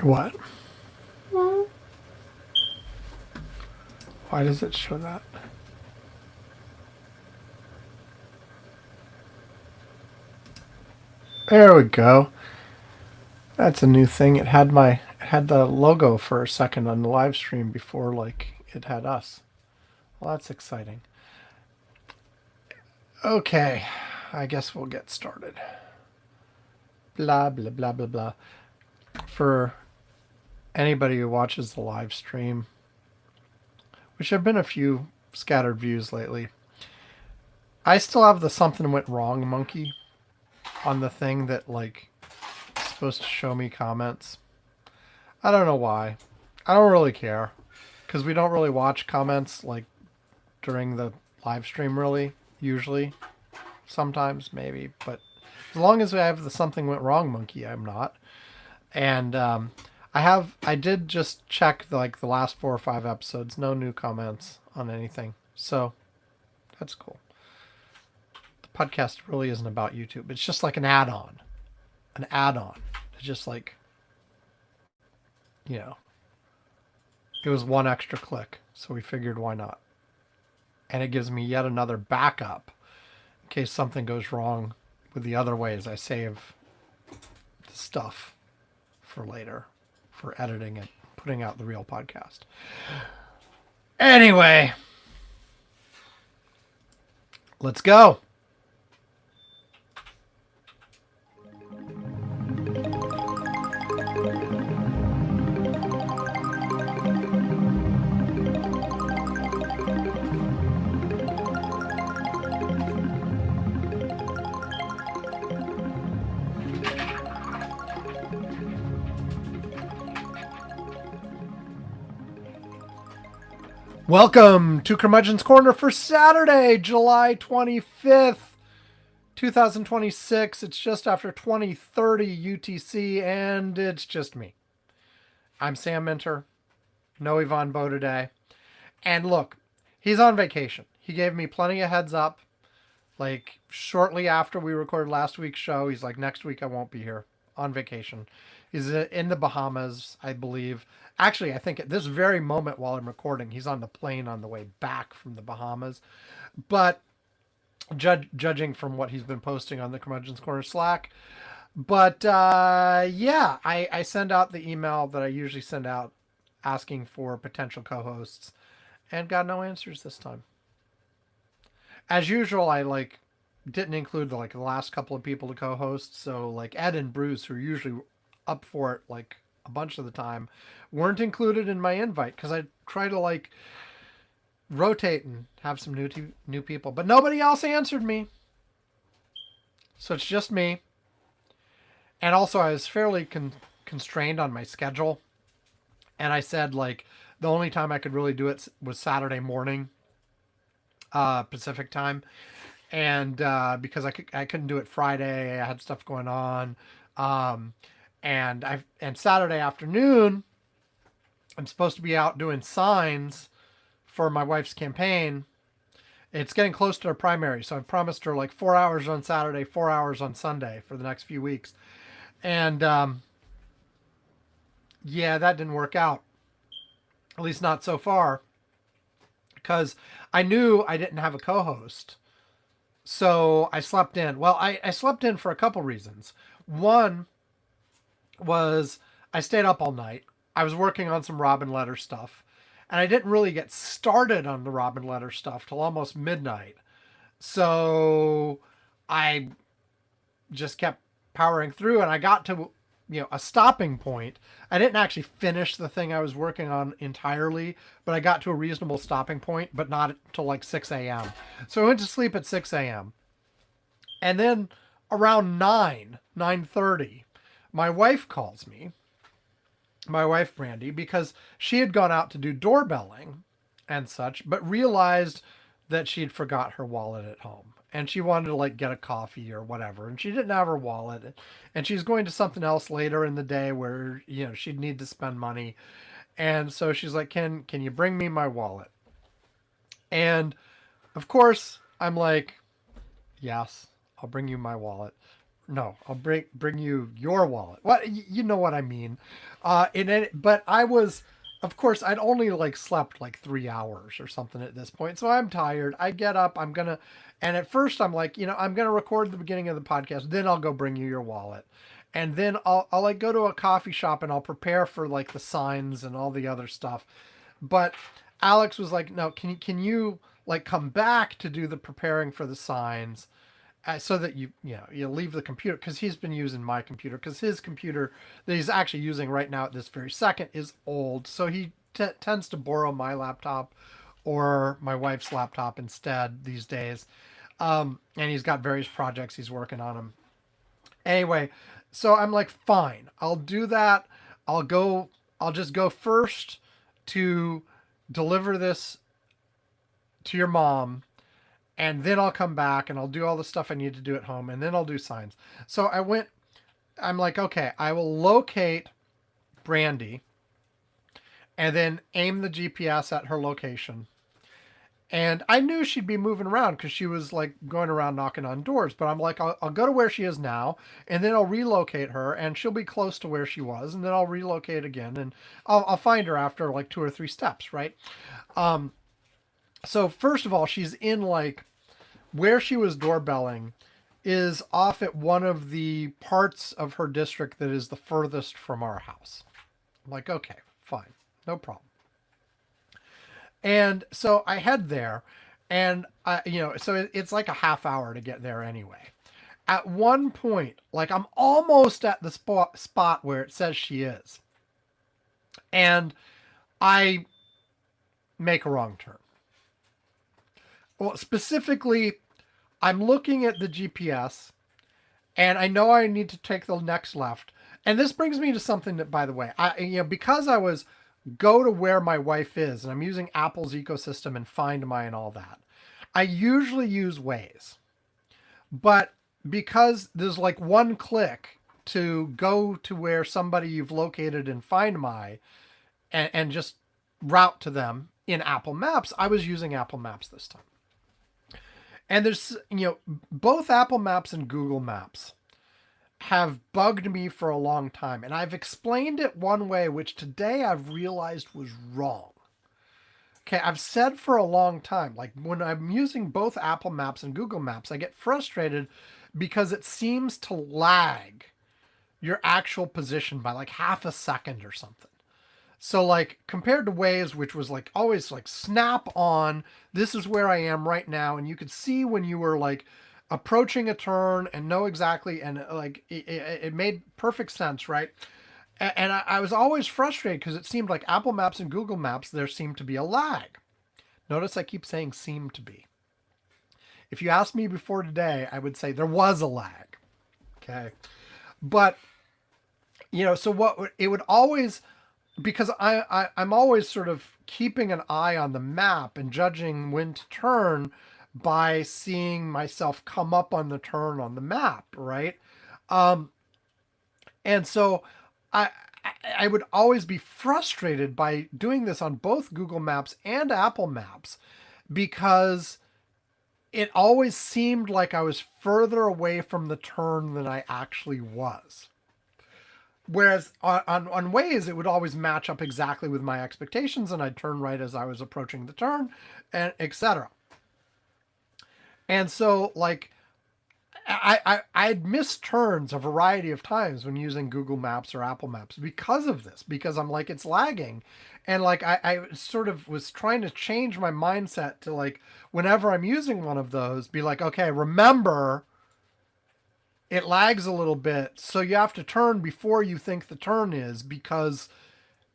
What? Why does it show that? There we go. That's a new thing. It had the logo for a second on the live stream before it had us. Well, that's exciting. Okay, I guess we'll get started. Blah blah blah blah blah. For anybody who watches the live stream, which have been a few scattered views lately, I still have the something went wrong monkey on the thing that is supposed to show me comments. I don't know why. I don't really care because we don't really watch comments during the live stream really usually. Sometimes maybe, but as long as I have the something went wrong monkey, I'm not. And I did just check the last 4 or 5 episodes. No new comments on anything, so that's cool. The podcast really isn't about YouTube. It's just like an add-on. An add-on. It's just you know, it was one extra click, so we figured why not. And it gives me yet another backup in case something goes wrong with the other ways I save the stuff for later for editing and putting out the real podcast. Anyway, let's go. Welcome to Curmudgeon's Corner for Saturday, July 25th, 2026. It's just after 2030 UTC, and it's just me. I'm Sam Minter. No Yvonne Bowe today. And look, he's on vacation. He gave me plenty of heads up. Shortly after we recorded last week's show, he's like, next week I won't be here. On vacation. He's in the Bahamas, I believe. Actually, I think at this very moment while I'm recording, he's on the plane on the way back from the Bahamas. But judging from what he's been posting on the Curmudgeon's Corner Slack. But yeah, I send out the email that I usually send out asking for potential co-hosts and got no answers this time. As usual, I didn't include the last couple of people to co-host. So Ed and Bruce, who are usually up for it a bunch of the time, weren't included in my invite because I try to rotate and have some new people, but nobody else answered me. So it's just me. And also I was fairly constrained on my schedule. And I said the only time I could really do it was Saturday morning, Pacific time. And because I couldn't do it Friday, I had stuff going on. And Saturday afternoon, I'm supposed to be out doing signs for my wife's campaign. It's getting close to her primary, so I promised her 4 hours on Saturday, 4 hours on Sunday for the next few weeks. And yeah, that didn't work out. At least not so far. Because I knew I didn't have a co-host. So I slept in. Well, I slept in for a couple reasons. One was I stayed up all night. I was working on some Robin Letter stuff. And I didn't really get started on the Robin Letter stuff till almost midnight. So I just kept powering through and I got to a stopping point. I didn't actually finish the thing I was working on entirely, but I got to a reasonable stopping point, but not till 6 a.m. So I went to sleep at 6 a.m. And then around 9:30, my wife calls me, my wife Brandy, because she had gone out to do doorbelling and such, but realized that she'd forgot her wallet at home. And she wanted to get a coffee or whatever, and she didn't have her wallet, and she's going to something else later in the day where she'd need to spend money, and so she's like, "Can you bring me my wallet?" And of course, I'm like, "Yes, I'll bring you my wallet." no, I'll bring you your wallet. What you know what I mean? But I was, of course, I'd only like slept like 3 hours or something at this point, so I'm tired. I get up, and at first I'm like, I'm gonna record the beginning of the podcast, then I'll go bring you your wallet, and then I'll like go to a coffee shop and I'll prepare for like the signs and all the other stuff, but Alex was like, no, can you like come back to do the preparing for the signs? So that you leave the computer, because he's been using my computer, because his computer that he's actually using right now at this very second is old, so he tends to borrow my laptop or my wife's laptop instead these days. And he's got various projects he's working on them anyway. So I'm like, fine, I'll do that. I'll just go first to deliver this to your mom, and then I'll come back and I'll do all the stuff I need to do at home, and then I'll do signs. So I'm like, okay, I will locate Brandy and then aim the GPS at her location. And I knew she'd be moving around because she was like going around knocking on doors. But I'm like, I'll go to where she is now, and then I'll relocate her, and she'll be close to where she was, and then I'll relocate again, and I'll find her after like 2 or 3 steps, right? So first of all, she's in like where she was doorbelling is off at one of the parts of her district that is the furthest from our house. I'm like, okay, fine, no problem. And so I head there, and so it's like a half hour to get there anyway. At one point, like I'm almost at the spot where it says she is, and I make a wrong turn. Well, specifically, I'm looking at the GPS, and I know I need to take the next left. And this brings me to something that, by the way, because I was go to where my wife is, and I'm using Apple's ecosystem and Find My and all that, I usually use Waze. But because there's like one click to go to where somebody you've located in Find My, and just route to them in Apple Maps, I was using Apple Maps this time. And there's, both Apple Maps and Google Maps have bugged me for a long time. And I've explained it one way, which today I've realized was wrong. Okay, I've said for a long time, like when I'm using both Apple Maps and Google Maps, I get frustrated because it seems to lag your actual position by like half a second or something. So like compared to Waze, which was like always like snap on, this is where I am right now, and you could see when you were like approaching a turn and know exactly, and like it made perfect sense, right? And I was always frustrated because it seemed like Apple Maps and Google Maps, there seemed to be a lag. Notice I keep saying seemed to be. If you asked me before today, I would say there was a lag. Okay. But, so what it would always, because I'm always sort of keeping an eye on the map and judging when to turn by seeing myself come up on the turn on the map, right? And so I I would always be frustrated by doing this on both Google Maps and Apple Maps because it always seemed like I was further away from the turn than I actually was. Whereas on Waze, it would always match up exactly with my expectations, and I'd turn right as I was approaching the turn, and etc. And so, like, I'd missed turns a variety of times when using Google Maps or Apple Maps because of this, because I'm like, it's lagging. And like, I sort of was trying to change my mindset to like, whenever I'm using one of those, be like, okay, remember, it lags a little bit. So you have to turn before you think the turn is, because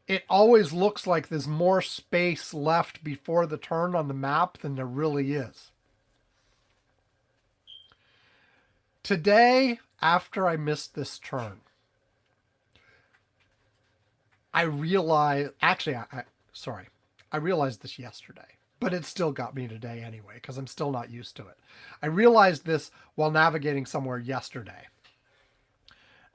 it always looks like there's more space left before the turn on the map than there really is. Today, after I missed this turn, I realized, actually, I realized this yesterday, but it still got me today anyway, because I'm still not used to it. I realized this while navigating somewhere yesterday,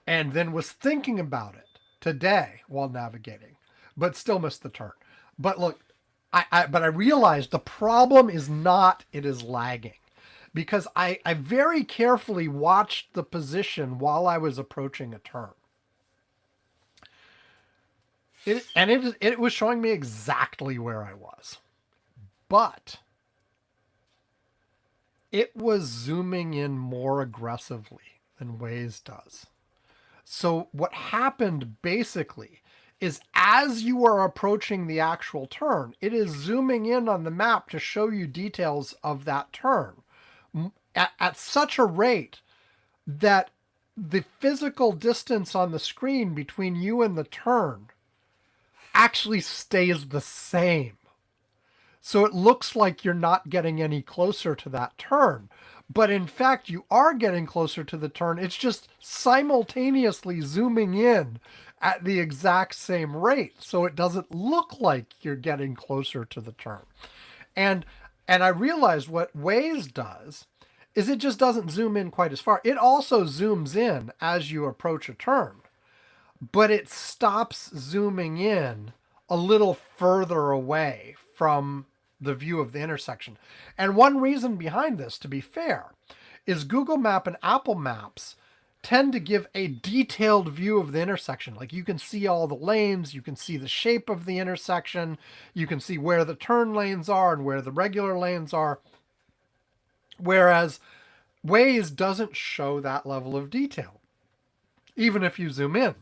and then was thinking about it today while navigating, but still missed the turn. But look, but I realized the problem is not it is lagging. because I very carefully watched the position while I was approaching a turn. It was showing me exactly where I was. But it was zooming in more aggressively than Waze does. So what happened basically is as you are approaching the actual turn, it is zooming in on the map to show you details of that turn at such a rate that the physical distance on the screen between you and the turn actually stays the same. So it looks like you're not getting any closer to that turn. But in fact, you are getting closer to the turn. It's just simultaneously zooming in at the exact same rate. So it doesn't look like you're getting closer to the turn. And I realized what Waze does is it just doesn't zoom in quite as far. It also zooms in as you approach a turn, but it stops zooming in a little further away from the view of the intersection. And one reason behind this, to be fair, is Google Map and Apple Maps tend to give a detailed view of the intersection. Like you can see all the lanes, you can see the shape of the intersection, you can see where the turn lanes are and where the regular lanes are. Whereas Waze doesn't show that level of detail, even if you zoom in.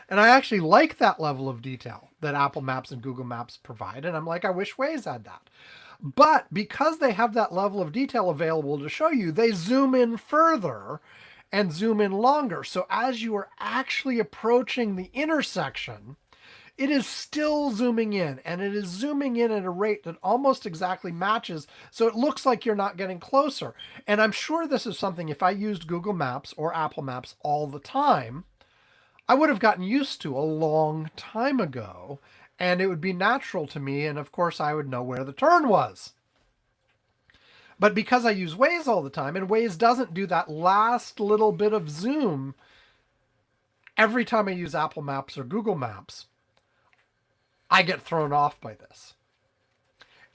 And I actually like that level of detail that Apple Maps and Google Maps provide. And I'm like, I wish Waze had that. But because they have that level of detail available to show you, they zoom in further and zoom in longer. So as you are actually approaching the intersection, it is still zooming in, and it is zooming in at a rate that almost exactly matches. So it looks like you're not getting closer. And I'm sure this is something, if I used Google Maps or Apple Maps all the time, I would have gotten used to a long time ago, and it would be natural to me, and of course I would know where the turn was. But because I use Waze all the time, and Waze doesn't do that last little bit of zoom every time I use Apple Maps or Google Maps, I get thrown off by this.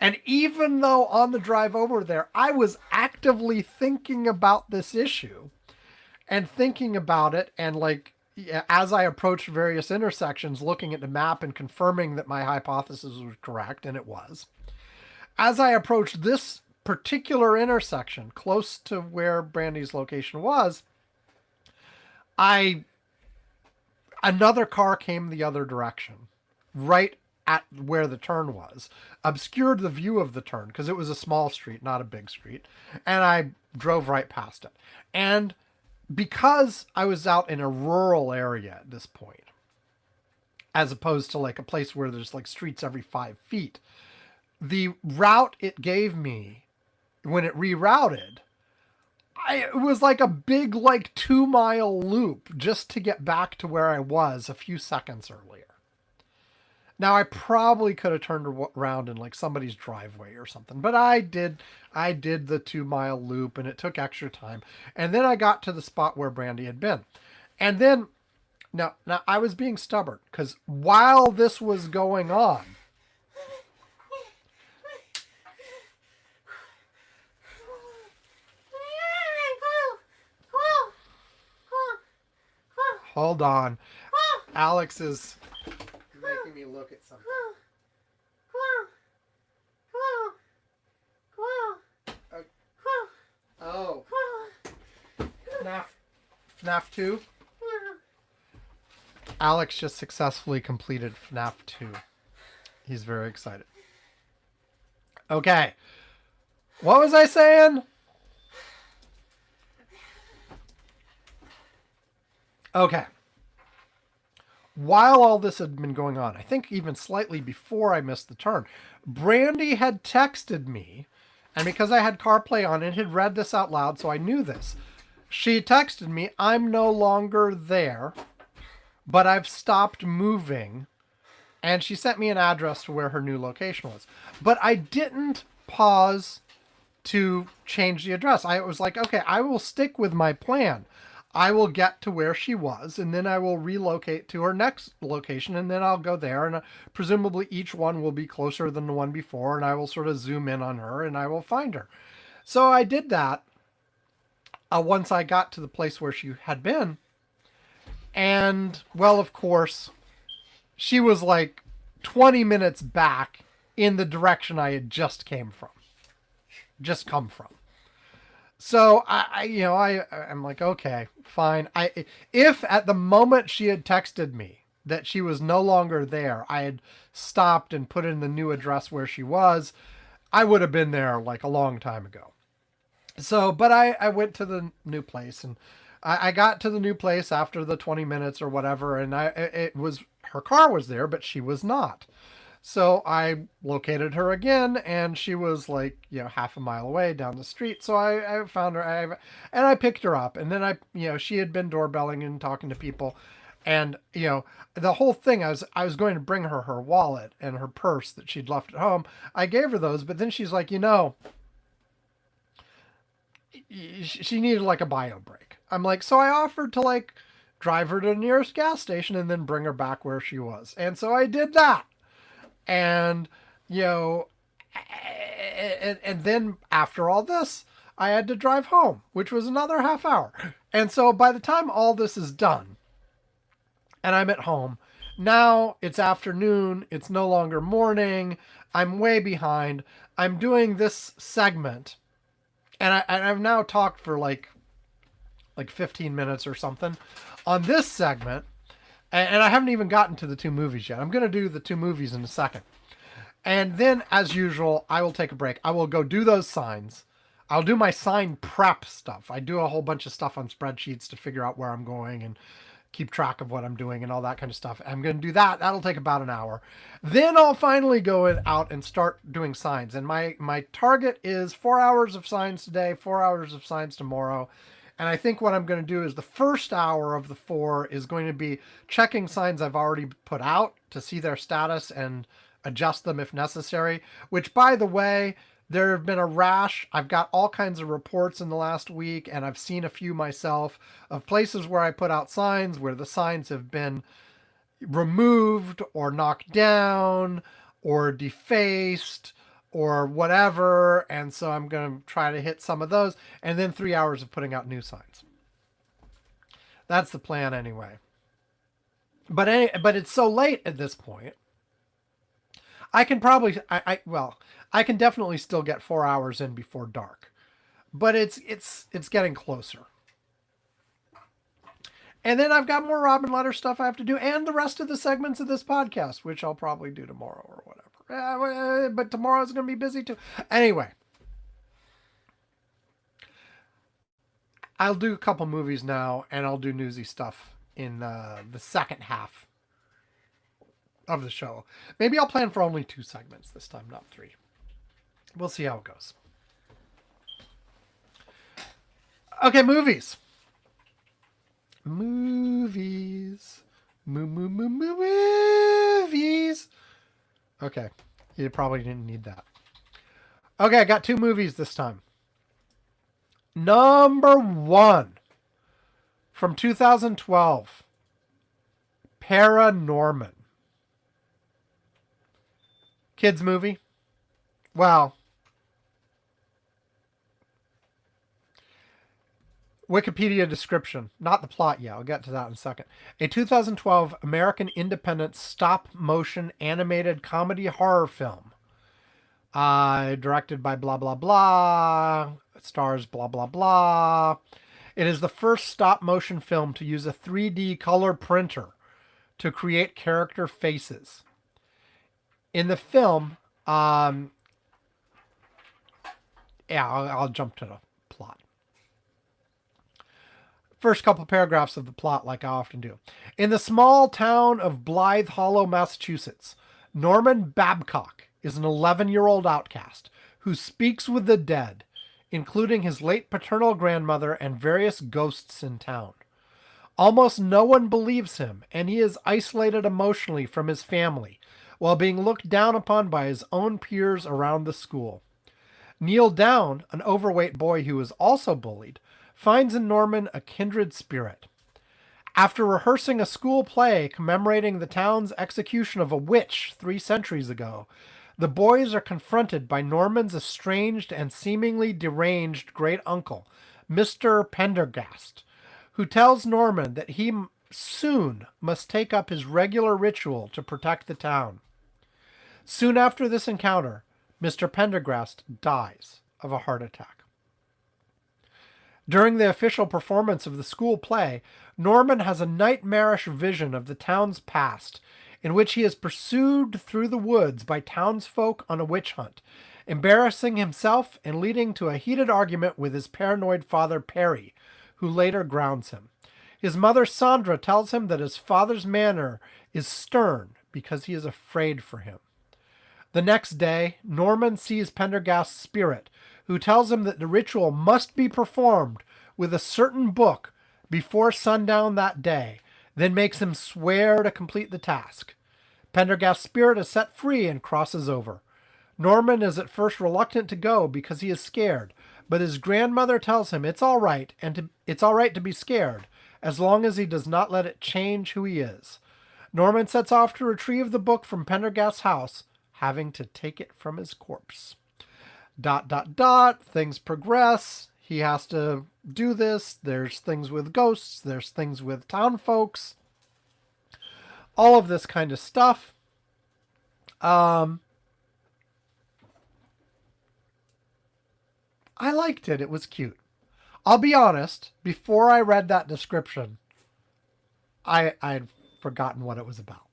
And even though on the drive over there, I was actively thinking about this issue and thinking about it, and like, as I approached various intersections, looking at the map and confirming that my hypothesis was correct, and it was. As I approached this particular intersection, close to where Brandy's location was, another car came the other direction, right at where the turn was, obscured the view of the turn because it was a small street, not a big street, and I drove right past it. And because I was out in a rural area at this point, as opposed to like a place where there's like streets every 5 feet, the route it gave me when it rerouted, it was like a big, like 2-mile loop just to get back to where I was a few seconds earlier. Now, I probably could have turned around in like somebody's driveway or something, but I did the 2-mile loop, and it took extra time. And then I got to the spot where Brandy had been. And then, now I was being stubborn, because while this was going on, hold on, Alex is making me look at something. Oh. FNAF 2? Alex just successfully completed FNAF 2. He's very excited. Okay. What was I saying? Okay. While all this had been going on, I think even slightly before I missed the turn, Brandy had texted me, and because I had CarPlay on, it had read this out loud, so I knew this. She texted me, I'm no longer there, but I've stopped moving, and she sent me an address to where her new location was. But I didn't pause to change the address. I was like, okay, I will stick with my plan. I will get to where she was, and then I will relocate to her next location, and then I'll go there, and presumably each one will be closer than the one before, and I will sort of zoom in on her, and I will find her. So I did that once I got to the place where she had been. And, well, of course, she was like 20 minutes back in the direction I had just come from. So I'm like, okay, fine. If at the moment she had texted me that she was no longer there, I had stopped and put in the new address where she was, I would have been there like a long time ago. So, but I went to the new place, and I got to the new place after the 20 minutes or whatever, and it was her car was there, but she was not. So I located her again, and she was like, half a mile away down the street. So I found her, and I picked her up. And then she had been doorbelling and talking to people. And, the whole thing, I was going to bring her wallet and her purse that she'd left at home. I gave her those, but then she's like, she needed like a bio break. I'm like, so I offered to like drive her to the nearest gas station and then bring her back where she was. And so I did that. And, and then after all this, I had to drive home, which was another half hour. And so by the time all this is done and I'm at home, now it's afternoon, it's no longer morning, I'm way behind. I'm doing this segment, and I've now talked for like 15 minutes or something on this segment, and I haven't even gotten to the two movies yet. I'm going to do the two movies in a second. And then, as usual, I will take a break. I will go do those signs. I'll do my sign prep stuff. I do a whole bunch of stuff on spreadsheets to figure out where I'm going and keep track of what I'm doing and all that kind of stuff. I'm going to do that. That'll take about an hour. Then I'll finally go out and start doing signs. And my target is 4 hours of signs today, 4 hours of signs tomorrow. And I think what I'm going to do is the first hour of the 4 is going to be checking signs I've already put out to see their status and adjust them if necessary, which, by the way, there have been a rash. I've got all kinds of reports in the last week, and I've seen a few myself of places where I put out signs where the signs have been removed or knocked down or defaced or whatever. And so I'm going to try to hit some of those, and then 3 hours of putting out new signs. That's the plan anyway. But it's so late at this point. I can probably, I can definitely still get 4 hours in before dark, but it's getting closer. And then I've got more Robin Letter stuff I have to do, and the rest of the segments of this podcast, which I'll probably do tomorrow or whatever. But tomorrow's going to be busy too. Anyway, I'll do a couple movies now, and I'll do newsy stuff in the second half of the show. Maybe I'll plan for only 2 segments this time, not 3. We'll see how it goes. Okay, movies. Movies. Movies. Okay, you probably didn't need that. Okay, I got 2 movies this time. Number 1 from 2012, Paranorman. Kids movie. Well, Wikipedia description, not the plot yet. I'll get to that in a second. A 2012 American independent stop-motion animated comedy horror film. Directed by blah, blah, blah. Stars blah, blah, blah. It is the first stop-motion film to use a 3D color printer to create character faces. In the film, I'll jump to the plot. First couple paragraphs of the plot, like I often do. In the small town of Blythe Hollow, Massachusetts, Norman Babcock is an 11-year-old outcast who speaks with the dead, including his late paternal grandmother and various ghosts in town. Almost no one believes him, and he is isolated emotionally from his family, while being looked down upon by his own peers around the school. Neil Down, an overweight boy who is also bullied, finds in Norman a kindred spirit. After rehearsing a school play commemorating the town's execution of a witch 3 centuries ago, The boys are confronted by Norman's estranged and seemingly deranged great uncle, Mr. Pendergast, who tells Norman that he soon must take up his regular ritual to protect the town. Soon after this encounter, Mr. Pendergast dies of a heart attack. During the official performance of the school play, Norman has a nightmarish vision of the town's past, in which he is pursued through the woods by townsfolk on a witch hunt, embarrassing himself and leading to a heated argument with his paranoid father Perry, who later grounds him. His mother Sandra tells him that his father's manner is stern because he is afraid for him. The next day, Norman sees Pendergast's spirit, who tells him that the ritual must be performed with a certain book before sundown that day, then makes him swear to complete the task. Pendergast's spirit is set free and crosses over. Norman is at first reluctant to go because he is scared, but his grandmother tells him it's all right it's all right to be scared, as long as he does not let it change who he is. Norman sets off to retrieve the book from Pendergast's house, having to take it from his corpse. ... Things progress. He has to do this. There's things with ghosts. There's things with town folks. All of this kind of stuff. I liked it. It was cute. I'll be honest. Before I read that description, I'd forgotten what it was about.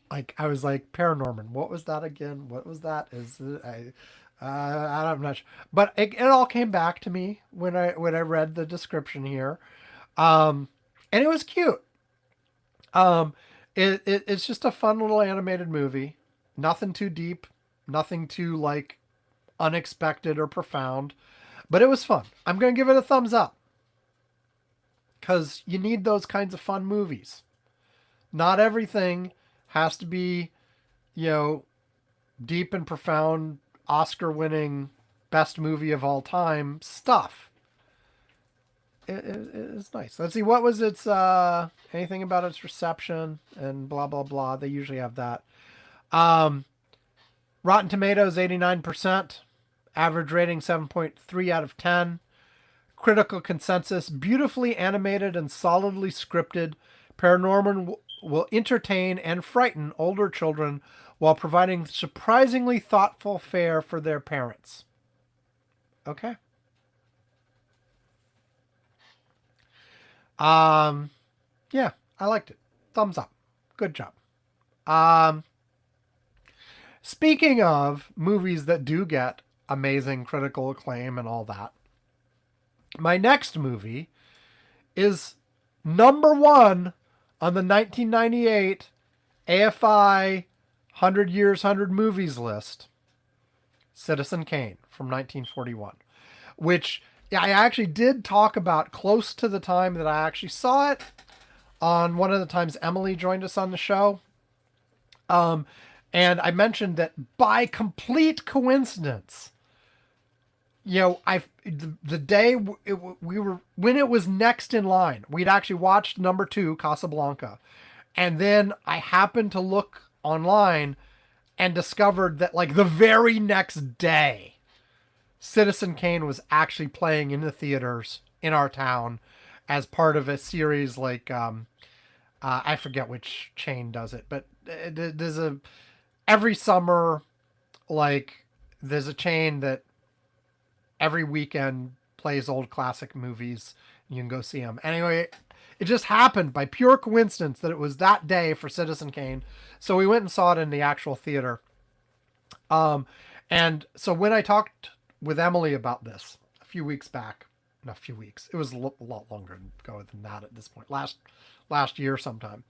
Like, I was like, Paranorman. What was that again? What was that? I'm not sure. But it all came back to me when I read the description here. And it was cute. It's just a fun little animated movie. Nothing too deep. Nothing too, like, unexpected or profound. But it was fun. I'm going to give it a thumbs up. Because you need those kinds of fun movies. Not everything has to be, deep and profound, Oscar-winning, best movie of all time stuff. It's nice. Let's see, what was its, anything about its reception and blah, blah, blah. They usually have that. Rotten Tomatoes, 89%. Average rating, 7.3 out of 10. Critical consensus, beautifully animated and solidly scripted. Paranorman will entertain and frighten older children while providing surprisingly thoughtful fare for their parents. Okay. Yeah, I liked it. Thumbs up. Good job. Speaking of movies that do get amazing critical acclaim and all that, my next movie is number 1 on the 1998 AFI 100 Years, 100 Movies list, Citizen Kane from 1941, which I actually did talk about close to the time that I actually saw it on one of the times Emily joined us on the show. And I mentioned that by complete coincidence, the day when it was next in line, we'd actually watched number 2, Casablanca. And then I happened to look online and discovered that, like, the very next day, Citizen Kane was actually playing in the theaters in our town as part of a series, like, I forget which chain does it, but there's every summer, like, there's a chain that every weekend plays old classic movies. You can go see them. Anyway, it just happened by pure coincidence that it was that day for Citizen Kane. So we went and saw it in the actual theater. And so when I talked with Emily about this a few weeks back, not a few weeks, it was a lot longer ago than that at this point, last year sometime.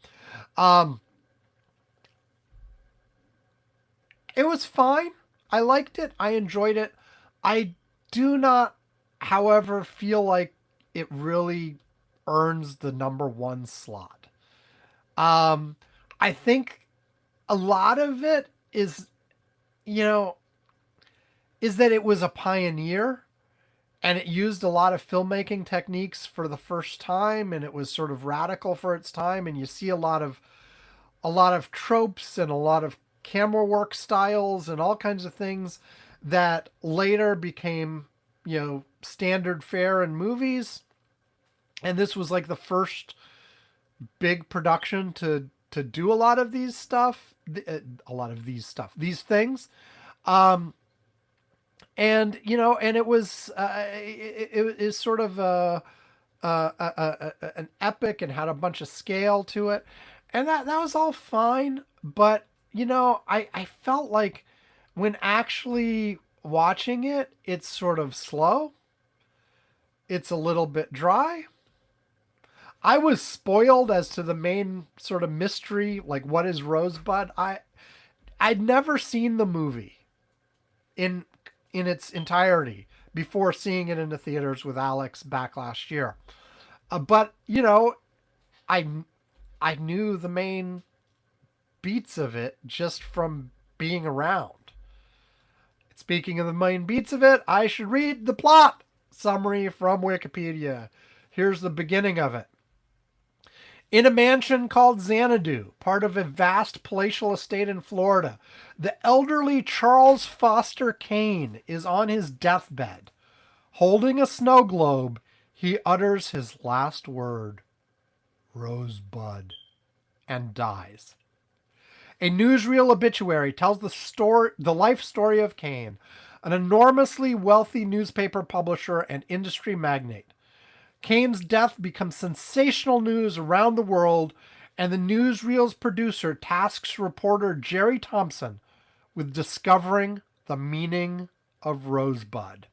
It was fine. I liked it. I enjoyed it. I do not, however, feel like it really earns the number 1 slot. I think a lot of it is, is that it was a pioneer and it used a lot of filmmaking techniques for the first time, and it was sort of radical for its time. And you see a lot of tropes and a lot of camera work styles and all kinds of things that later became, standard fare in movies. And this was like the first big production to do a lot of these stuff, these things. Um, and it was it is sort of an epic and had a bunch of scale to it, and that was all fine. But I felt like when actually watching it, it's sort of slow. It's a little bit dry. I was spoiled as to the main sort of mystery, like what is Rosebud. I'd never seen the movie in its entirety before seeing it in the theaters with Alex back last year. But I I knew the main beats of it just from being around. Speaking of the main beats of it, I should read the plot summary from Wikipedia. Here's the beginning of it. In a mansion called Xanadu, part of a vast palatial estate in Florida, the elderly Charles Foster Kane is on his deathbed. Holding a snow globe, he utters his last word, Rosebud, and dies. A newsreel obituary tells the life story of Kane, an enormously wealthy newspaper publisher and industry magnate. Kane's death becomes sensational news around the world, and the newsreel's producer tasks reporter Jerry Thompson with discovering the meaning of Rosebud.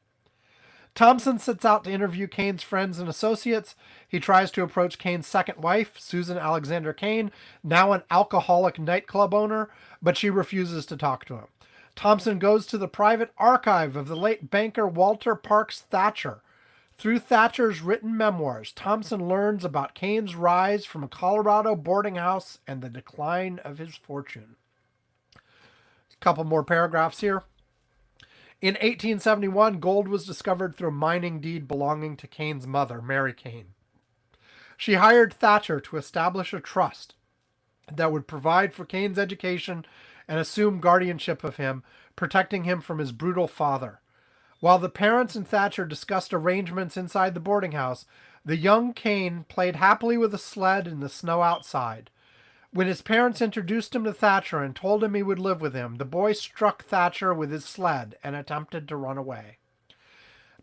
Thompson sets out to interview Kane's friends and associates. He tries to approach Kane's second wife, Susan Alexander Kane, now an alcoholic nightclub owner, but she refuses to talk to him. Thompson goes to the private archive of the late banker Walter Parks Thatcher. Through Thatcher's written memoirs, Thompson learns about Kane's rise from a Colorado boarding house and the decline of his fortune. A couple more paragraphs here. In 1871, gold was discovered through a mining deed belonging to Kane's mother, Mary Kane. She hired Thatcher to establish a trust that would provide for Kane's education and assume guardianship of him, protecting him from his brutal father. While the parents and Thatcher discussed arrangements inside the boarding house, the young Kane played happily with a sled in the snow outside. When his parents introduced him to Thatcher and told him he would live with him, the boy struck Thatcher with his sled and attempted to run away.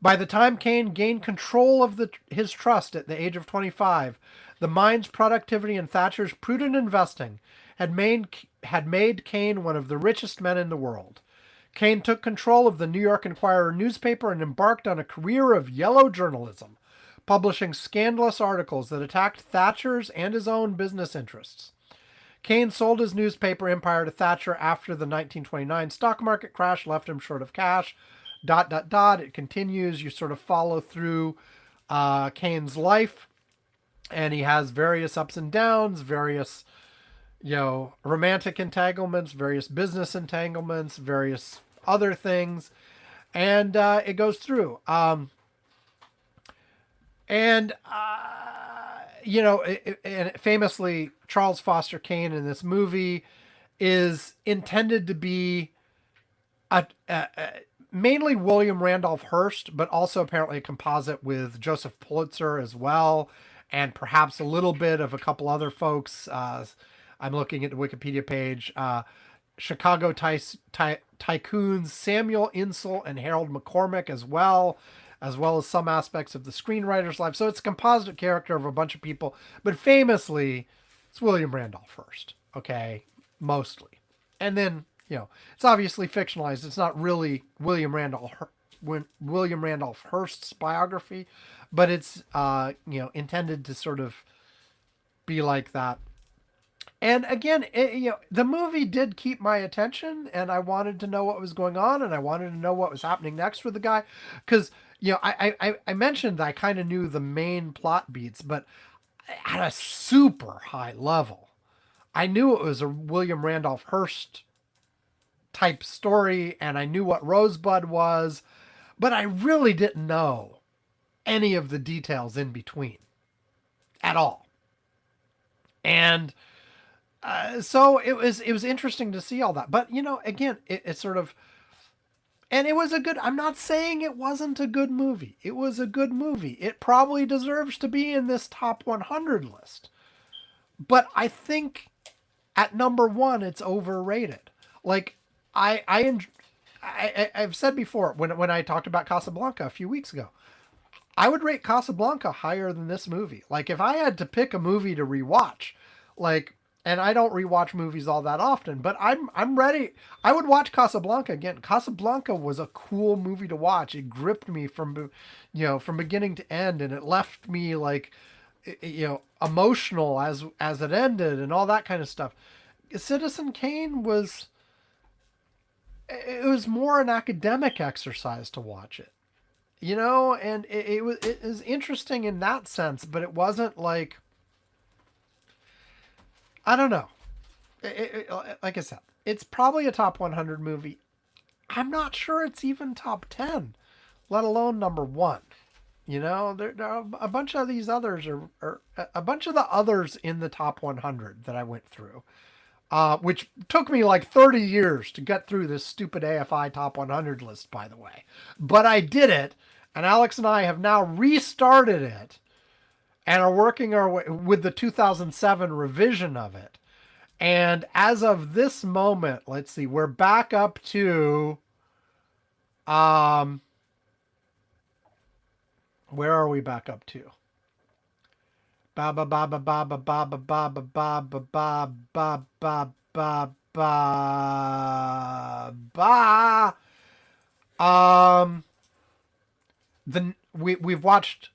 By the time Kane gained control of his trust at the age of 25, the mine's productivity and Thatcher's prudent investing had made Kane one of the richest men in the world. Kane took control of the New York Inquirer newspaper and embarked on a career of yellow journalism, publishing scandalous articles that attacked Thatcher's and his own business interests. Kane sold his newspaper empire to Thatcher after the 1929 stock market crash left him short of cash. ... It continues. You sort of follow through Kane's life, and he has various ups and downs, various, romantic entanglements, various business entanglements, various other things, and it goes through. And famously, Charles Foster Kane in this movie is intended to be mainly William Randolph Hearst, but also apparently a composite with Joseph Pulitzer as well, and perhaps a little bit of a couple other folks. I'm looking at the Wikipedia page. Chicago tycoons Samuel Insull and Harold McCormick as well as some aspects of the screenwriter's life. So it's a composite character of a bunch of people, but famously, it's William Randolph Hearst, okay, mostly. And then, it's obviously fictionalized. It's not really William Randolph Hearst's biography, but it's, intended to sort of be like that. And again, the movie did keep my attention, and I wanted to know what was going on, and I wanted to know what was happening next with the guy. Because, I mentioned that I kind of knew the main plot beats, but at a super high level. I knew it was a William Randolph Hearst type story, and I knew what Rosebud was, but I really didn't know any of the details in between at all. And So it was interesting to see all that, but again, it sort of, and it was a good. I'm not saying it wasn't a good movie. It was a good movie. It probably deserves to be in this top 100 list, but I think at number one, it's overrated. Like I I, I've said before when I talked about Casablanca a few weeks ago, I would rate Casablanca higher than this movie. Like if I had to pick a movie to rewatch, like, and I don't rewatch movies all that often, but I'm ready. I would watch Casablanca again. Casablanca was a cool movie to watch. It gripped me from beginning to end, and it left me like emotional as it ended and all that kind of stuff. Citizen Kane was, it was more an academic exercise to watch it, and it was interesting in that sense, but it wasn't like, I don't know. Like I said, it's probably a top 100 movie. I'm not sure it's even top 10, let alone number one. There are a bunch of these others are a bunch of the others in the top 100 that I went through, which took me like 30 years to get through this stupid AFI top 100 list, by the way. But I did it, and Alex and I have now restarted it and are working our way with the 2007 revision of it. And as of this moment, let's see, we're back up to, where are we back up to? Ba ba ba ba ba ba ba ba ba ba ba ba ba ba ba ba ba ba. We've watched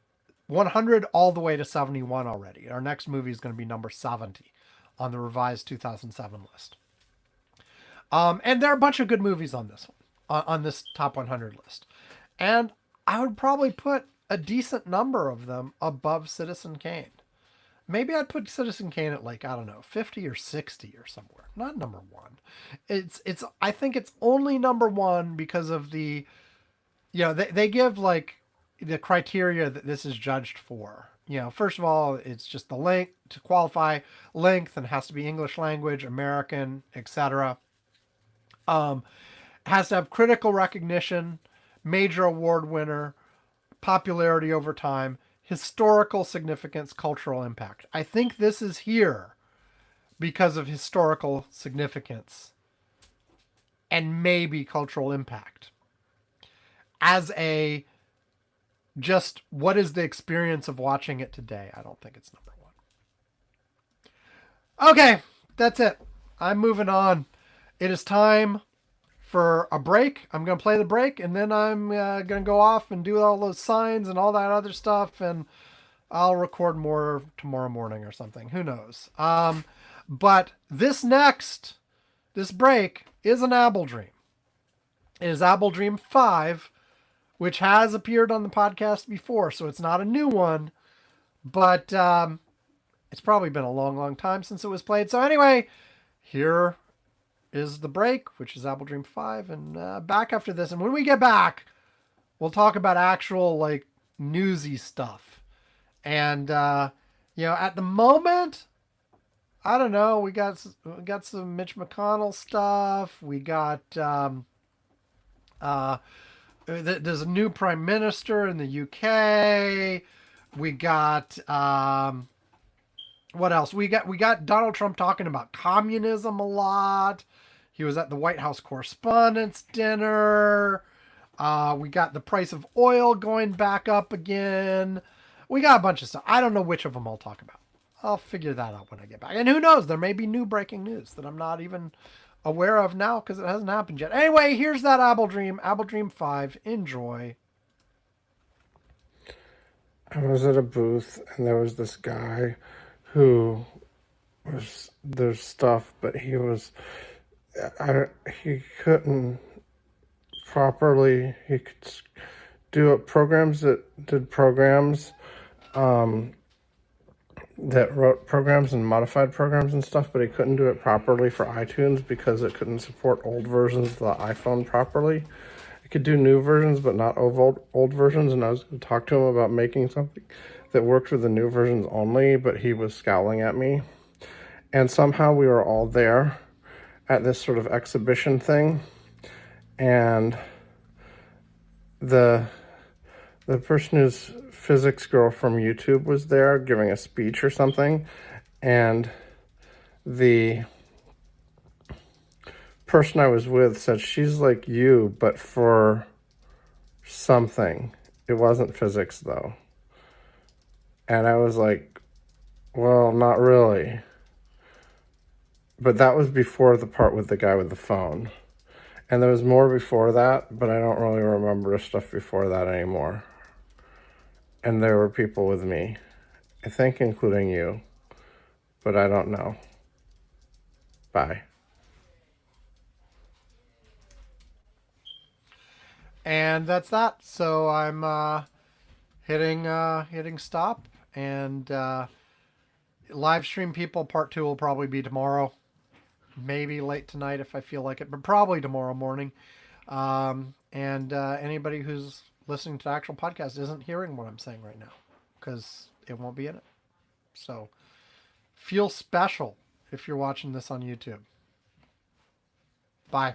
100 all the way to 71 already. Our next movie is going to be number 70 on the revised 2007 list. And there are a bunch of good movies on this one, on this top 100 list. And I would probably put a decent number of them above Citizen Kane. Maybe I'd put Citizen Kane at like, I don't know, 50 or 60 or somewhere. Not number one. I think it's only number one because of the, they give like the criteria that this is judged for. First of all, it's just the length to qualify length, and has to be English language, American, etc. Has to have critical recognition, major award winner, popularity over time, historical significance, cultural impact. I think this is here because of historical significance and maybe cultural impact. As a just what is the experience of watching it today, I don't think it's number one. Okay, that's it. I'm moving on. It is time for a break. I'm going to play the break, and then I'm going to go off and do all those signs and all that other stuff, and I'll record more tomorrow morning or something. Who knows? But this break is an Apple Dream. It is Apple Dream 5, which has appeared on the podcast before, so it's not a new one, but it's probably been a long, long time since it was played. So anyway, here is the break, which is Apple Dream 5, and back after this. And when we get back, we'll talk about actual, like, newsy stuff. And, at the moment, I don't know, we got some Mitch McConnell stuff. We got, there's a new prime minister in the UK. We got, what else? We got Donald Trump talking about communism a lot. He was at the White House Correspondents' Dinner. We got the price of oil going back up again. We got a bunch of stuff. I don't know which of them I'll talk about. I'll figure that out when I get back. And who knows? There may be new breaking news that I'm not even aware of now because it hasn't happened yet. Anyway, here's that Apple Dream 5. Enjoy. I was at a booth, and there was this guy who was, there's stuff, but he couldn't properly, he could do it, programs that did programs, that wrote programs and modified programs and stuff, but he couldn't do it properly for iTunes because it couldn't support old versions of the iPhone properly. It could do new versions, but not old versions, and I was going to talk to him about making something that worked with the new versions only, but he was scowling at me. And somehow we were all there at this sort of exhibition thing, and the person who's physics girl from YouTube was there giving a speech or something, and the person I was with said she's like you, but for something. It wasn't physics though. And I was like, well, not really. But that was before the part with the guy with the phone. And there was more before that, but I don't really remember stuff before that anymore. And there were people with me, I think including you, but I don't know. Bye. And that's that. So I'm hitting stop, and live stream people part 2 will probably be tomorrow, maybe late tonight if I feel like it, but probably tomorrow morning. And anybody who's listening to the actual podcast isn't hearing what I'm saying right now because it won't be in it. So feel special if you're watching this on YouTube. Bye.